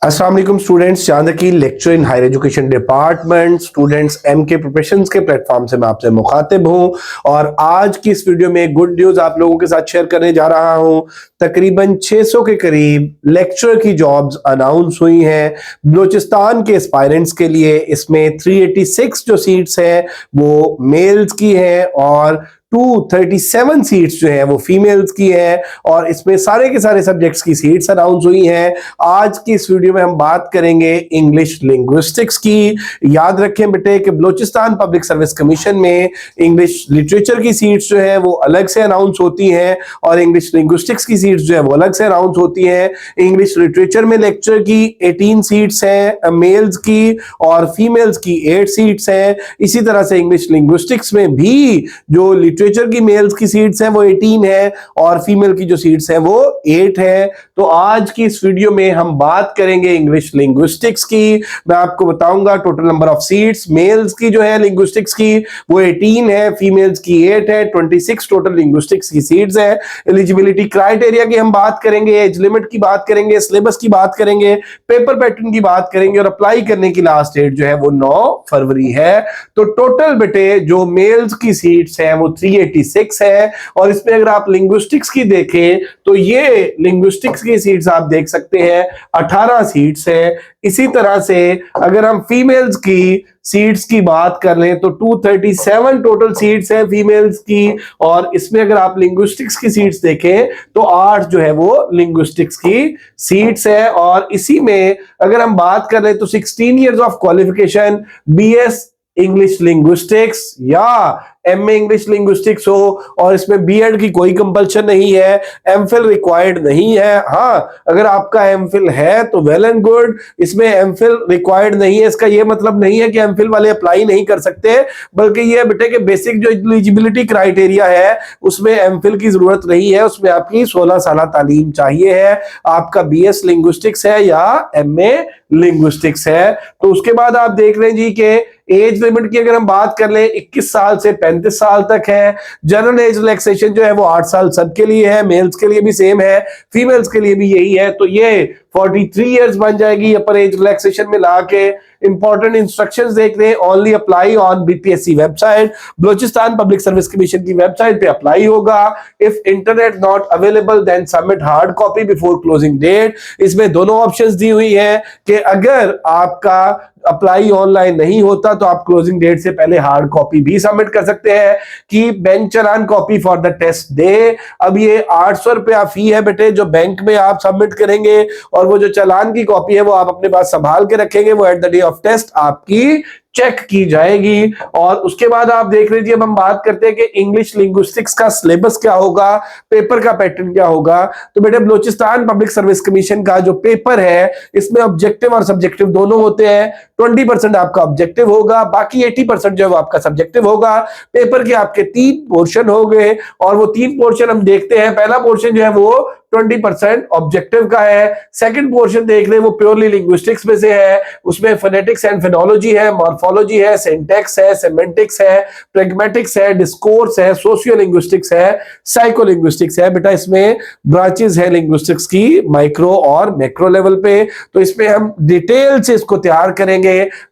अस्सलाम वालेकुम स्टूडेंट्स, चांद की lecture in higher education department students MK preparations के प्लेटफॉर्म से मैं आपसे मुखातिब हूं और आज की इस वीडियो में गुड न्यूज आप लोगों के साथ शेयर करने जा रहा हूं। तकरीबन 600 के करीब लेक्चर की जॉब्स अनाउंस हुई हैं बलूचिस्तान के एस्पायरेंट्स के लिए। इसमें 386 जो सीट्स हैं वो मेल्स की हैं और 237 सीट्स जो है वो फीमेल्स की है और इसमें सारे के सारे सब्जेक्ट्स की सीट्स अनाउंस हुई हैं। आज की इस वीडियो में हम बात करेंगे इंग्लिश लिंग्विस्टिक्स की। याद रखें बेटे कि बलूचिस्तान पब्लिक सर्विस कमीशन में इंग्लिश लिटरेचर की सीट्स जो है वो अलग से अनाउंस होती हैं और इंग्लिश लिंग्विस्टिक्स की सीट्स जो है वो अलग से अनाउंस होती हैं। इंग्लिश लिटरेचर में लेक्चर की 18 सीट्स हैं मेल्स की और फीमेल्स की 8 सीट्स हैं। इसी तरह से इंग्लिश लिंग्विस्टिक्स में भी जो लिटरेचर की मेल्स की सीट्स हैं वो 18 है और फीमेल की जो सीट्स हैं वो 8 है। तो आज की इस वीडियो में हम बात करेंगे इंग्लिश लिंग्विस्टिक्स की। मैं आपको बताऊंगा total number of seats males की जो है लिंग्विस्टिक्स की वो 18 है, फीमेल्स की 8 है, 26 टोटल लिंग्विस्टिक्स की सीट्स है। एलिजिबिलिटी क्राइटेरिया की हम बात करेंगे, एज लिमिट की बात करेंगे, सिलेबस की बात करेंगे, पेपर पैटर्न की बात करेंगे और अप्लाई करने की लास्ट डेट जो है वो 9 फरवरी है। तो टोटल बेटे जो मेल्स की सीट्स हैं वो 386 है और इसमें अगर आप लिंग्विस्टिक्स की देखें तो ये लिंग्विस्टिक्स की सीट्स आप देख सकते हैं 18 सीट्स है। इसी तरह से अगर हम फीमेल्स की सीट्स की बात कर लें तो 237 टोटल सीट्स है फीमेल्स की और इसमें अगर आप लिंग्विस्टिक्स की सीट्स देखें तो 8 जो है वो लिंग्विस्टिक्स की सीट्स है। और इसी में अगर हम बात कर लें तो 16 years of qualification BS English linguistics या एमए इंग्लिश लिंग्विस्टिक्स हो और इसमें बीएड की कोई कंपल्शन नहीं है, एमफिल रिक्वायर्ड नहीं है। हाँ, अगर आपका एमफिल है तो वेल एंड गुड, इसमें एमफिल रिक्वायर्ड नहीं है इसका ये मतलब नहीं है कि एमफिल वाले अप्लाई नहीं कर सकते, बल्कि ये बेटे के बेसिक जो एलिजिबिलिटी क्राइटेरिया है उसमें एमफिल की जरूरत नहीं है, उसमें आपकी 16 साल तालीम चाहिए है, आपका बीएस लिंग्विस्टिक्स है या एमए लिंग्विस्टिक्स है। तो उसके बाद आप देख रहे हैं जी के एज लिमिट की अगर हम बात कर ले 21 साल से 35 साल तक है। जनरल एज रिलैक्सेशन जो है वो 8 साल सबके लिए है, मेल्स के लिए भी सेम है, फीमेल्स के लिए भी यही है। तो ये 43 इयर्स बन जाएगी अपर एज रिलैक्सेशन में लाके। इंपॉर्टेंट इंस्ट्रक्शंस देख रहे हैं, only apply on BPSC website, Balochistan public service commission की वेबसाइट पे अप्लाई होगा। If internet not available then submit hard copy before closing date. इसमें दोनों ऑप्शंस दी हुई है कि अगर आपका अप्लाई ऑनलाइन नहीं होता तो आप क्लोजिंग डेट से पहले हार्ड कॉपी भी सबमिट कर सकते हैं कि bank challan copy for the test day. अब ये 800 रुपया फी है बेटे जो बैंक में आप सबमिट करेंगे और वो जो चालान की कॉपी है वो आप अपने पास संभाल के रखेंगे, वो at the day of test आपकी चेक की जाएगी। और उसके बाद आप देख लीजिए, अब हम बात करते हैं कि इंग्लिश लिंग्विस्टिक्स का सिलेबस क्या होगा, पेपर का पैटर्न क्या होगा। तो बेटे बलूचिस्तान पब्लिक सर्विस कमीशन का जो पेपर है इसमें ऑब्जेक्टिव और सब्जेक्टिव दोनों होते हैं। 20% आपका ऑब्जेक्टिव होगा, बाकी 80% जो है वो आपका सब्जेक्टिव होगा। पेपर के आपके 3 पोर्शन हो गए और वो 3 पोर्शन हम देखते हैं। पहला पोर्शन जो है वो 20% ऑब्जेक्टिव का है। सेकंड पोर्शन देख रहे हैं वो प्योरली लिंग्विस्टिक्स में से है, उसमें फोनेटिक्स एंड फोनोलॉजी है, मॉर्फोलॉजी है, सिंटैक्स है, सेमेंटिक्स है, प्रैग्मेटिक्स है, डिस्कोर्स है, सोशियो लिंग्विस्टिक्स है, साइको लिंग्विस्टिक्स है। बेटा इसमें ब्रांचेस है लिंग्विस्टिक्स की माइक्रो और मैक्रो लेवल पे। तो इसमें हम डिटेल से इसको तैयार करेंगे।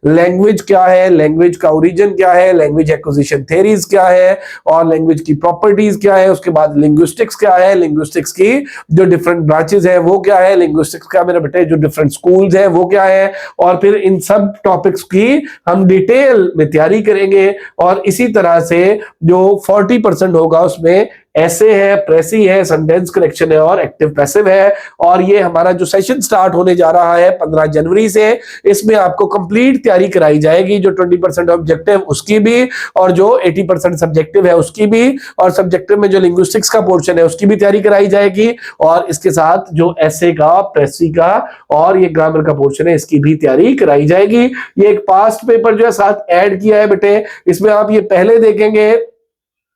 लैंग्वेज क्या है, लैंग्वेज का ओरिजिन क्या है, लैंग्वेज एक्विजिशन थ्योरीज क्या है और लैंग्वेज की प्रॉपर्टीज क्या है। उसके बाद लिंग्विस्टिक्स क्या है, लिंग्विस्टिक्स की जो डिफरेंट ब्रांचेस है वो क्या है, लिंग्विस्टिक्स का मेरे बेटे जो डिफरेंट स्कूल्स है वो क्या है, और फिर इन सब टॉपिक्स की हम डिटेल में तैयारी करेंगे। और इसी तरह से जो 40% होगा उसमें ऐसे है, प्रेसी है, सेंटेंस करेक्शन है और एक्टिव पैसिव है। और ये हमारा जो सेशन स्टार्ट होने जा रहा है 15 जनवरी से, इसमें आपको कंप्लीट तैयारी कराई जाएगी, जो 20% ऑब्जेक्टिव उसकी भी और जो 80% सब्जेक्टिव है उसकी भी, और सब्जेक्टिव में जो लिंग्विस्टिक्स का पोर्शन है उसकी भी तैयारी कराई जाएगी। और इसके साथ जो ऐसे का, प्रेसी का और ये ग्रामर का पोर्शन है इसकी भी तैयारी कराई जाएगी। ये एक पास्ट पेपर जो है साथ ऐड किया है बेटे, इसमें आप ये पहले देखेंगे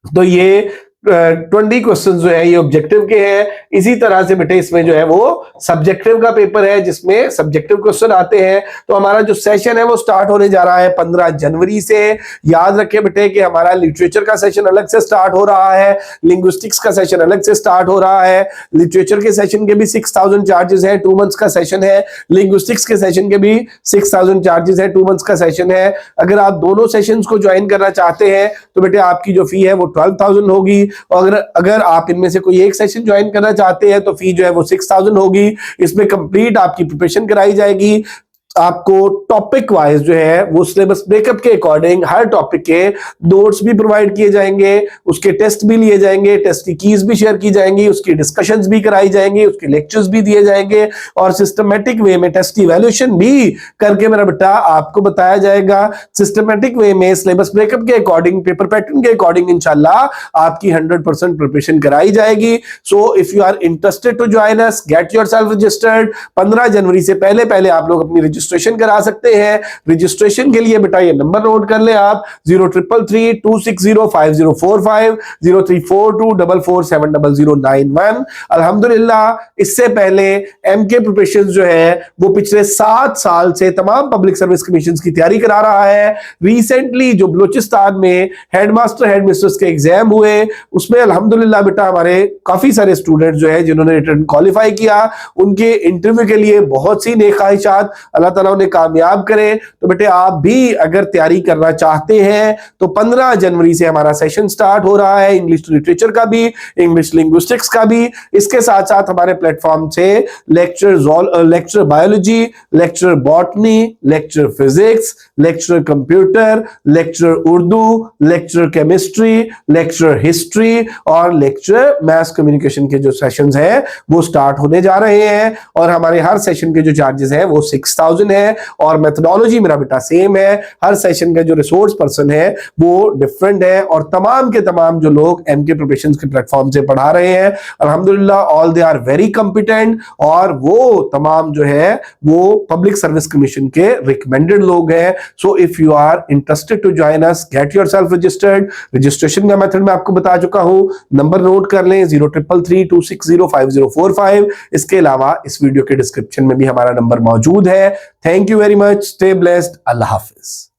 तो ये 20 क्वेश्चन जो है ये ऑब्जेक्टिव के हैं। इसी तरह से बेटे इसमें जो है वो सब्जेक्टिव का पेपर है जिसमें सब्जेक्टिव क्वेश्चन आते हैं। तो हमारा जो सेशन है वो स्टार्ट होने जा रहा है 15 जनवरी से। याद रखें बेटे कि हमारा लिटरेचर का सेशन अलग से स्टार्ट हो रहा है, लिंग्विस्टिक्स का सेशन अलग से स्टार्ट हो रहा है। लिटरेचर के सेशन के भी 6000 चार्जेस है, 2 मंथ्स का सेशन है। लिंग्विस्टिक्स के सेशन के भी 6000 चार्जेस है, 2 मंथ्स का सेशन है। अगर आप दोनों सेशंस को ज्वाइन करना चाहते हैं तो बेटे आपकी जो फी है वो 12000 होगी। और अगर आप इनमें से कोई एक सेशन ज्वाइन करना चाहते हैं तो फी जो है वो 6000 होगी। इसमें कंप्लीट आपकी प्रिपरेशन कराई जाएगी। आपको टॉपिक वाइज जो है वो सिलेबस ब्रेकअप के अकॉर्डिंग हर टॉपिक के नोट्स भी प्रोवाइड किए जाएंगे, उसके टेस्ट भी लिए जाएंगे, टेस्ट की कीज भी शेयर की जाएंगी, उसकी डिस्कशंस भी कराई जाएंगी, उसके लेक्चर्स भी दिए जाएंगे और सिस्टमेटिक वे में टेस्ट इवैल्यूएशन भी करके मेरा बेटा आपको बताया जाएगा। सिस्टमेटिक वे में सिलेबस ब्रेकअप के अकॉर्डिंग, पेपर पैटर्न के अकॉर्डिंग इंशाल्लाह आपकी 100% प्रिपरेशन कराई जाएगी। So if you are interested to join us, get yourself registered. 15 जनवरी से पहले पहले आप लोग अपनी रजिस्ट्रेशन करा सकते हैं। रजिस्ट्रेशन के लिए बेटा ये नंबर नोट कर ले आप 0333260505 0342447091। अल्हम्दुलिल्लाह इससे पहले एमके प्रिपरेशन जो है वो पिछले 7 साल से तमाम पब्लिक सर्विस कमीशन की तैयारी करा रहा है। रिसेंटली जो बलूचिस्तान में हेडमास्टर हेडमिस्ट्रेस के एग्जाम हुए उसमें अल्हम्दुलिल्लाह बेटा हमारे काफी सारे स्टूडेंट जो है जिन्होंने रिटर्न क्वालिफाई किया, उनके इंटरव्यू के लिए बहुत सी नेक ख्वाहिशात, अल्लाह ताला उन्हें कामयाब करे। तो बेटे आप भी अगर तैयारी करना चाहते हैं तो 15 जनवरी से हमारा सेशन स्टार्ट हो रहा है, इंग्लिश लिटरेचर का भी, इंग्लिश लिंग्विस्टिक्स का भी। इसके साथ साथ हमारे प्लेटफॉर्म से lecture biology, lecture botany, lecture physics, lecture computer, lecture Urdu, lecture chemistry, lecture history और लेक्चर मैथ्स कम्युनिकेशन के जो सेशंस हैं वो स्टार्ट होने जा रहे हैं। और हमारे हर सेशन के जो चार्जेस हैं वो 6000 है और मेथोडोलॉजी मेरा बेटा सेम है। हर सेशन का जो रिसोर्स पर्सन है वो डिफरेंट है और तमाम के तमाम जो लोग एमके प्रिपरेशन के प्लेटफॉर्म से पढ़ा रहे हैं अल्हम्दुलिल्लाह all they are very competent और वो तमाम जो है वो पब्लिक सर्विस कमीशन के रिकमेंडेड लोग हैं। So if you are interested to join us, get yourself registered. Registration का मेथड मैं आपको बता चुका हूं, नंबर नोट कर लें 0333260505। इसके अलावा इस वीडियो के डिस्क्रिप्शन में भी हमारा नंबर मौजूद है। Thank you very much, stay blessed, Allah Hafiz.